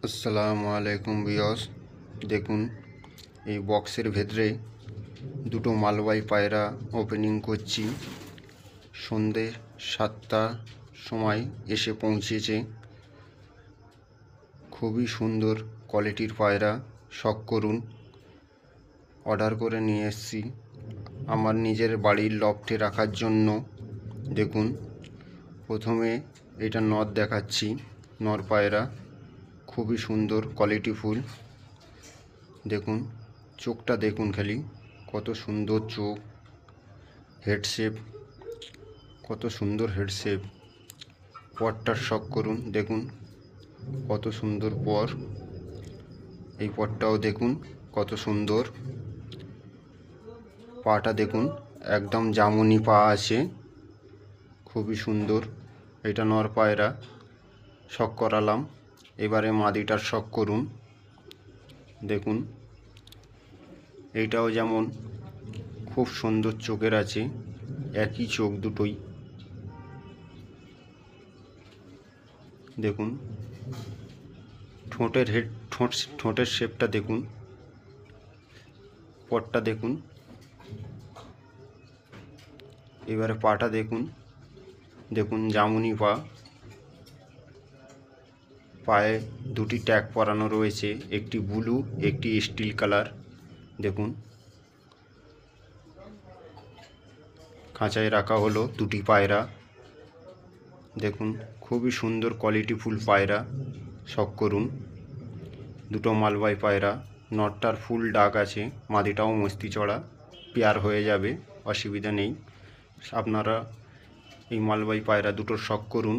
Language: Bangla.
আসসালামু আলাইকুম ভিউয়ার্স, দেখুন এই বক্সের ভেতরে দুটো মালবাহী পায়রা ওপেনিং করছি। সন্ধে 7টার সময় এসে পৌঁছেছে। খুবই সুন্দর কোয়ালিটির পায়রা, শখ করুন। অর্ডার করে নিয়ে এসেছি আমার নিজের বাড়ির লফটে রাখার জন্য। দেখুন, প্রথমে এটা নর দেখাচ্ছি। নর পায়রা খুবই সুন্দর, কোয়ালিটিফুল। দেখুন চোখটা, দেখুন খালি কত সুন্দর চোখ, হেড শেপ, কত সুন্দর হেড শেপ। পরটার শখ করুন, দেখুন কত সুন্দর পর। এই পরটাও দেখুন কত সুন্দর। পাটা দেখুন, একদম জামুনি পা আছে, খুবই সুন্দর। এটা নর পায়রা, শখ করালাম। এবারে মাদিটার শখ করুন। দেখুন এইটাও যেমন খুব সুন্দর চোখের আছে, একই চোখ দুটোই। দেখুন ঠোঁটের শেপটা দেখুন, পরটা দেখুন। এবারে পাটা দেখুন, দেখুন জামুনি পা, পায়ে দুটি ট্যাগ পরানো রয়েছে, একটি ব্লু একটি স্টিল কালার। দেখুন খাঁচায় রাখা হলো দুটি পায়রা। দেখুন খুবই সুন্দর কোয়ালিটিফুল পায়রা, শখ করুন। দুটো মালবাহী পায়রা, নটটার ফুল ডাক আছে, মাদিটাও মস্তি চড়া, পেয়ার হয়ে যাবে, অসুবিধা নেই। আপনারা এই মালবাহী পায়রা দুটোর শখ করুন।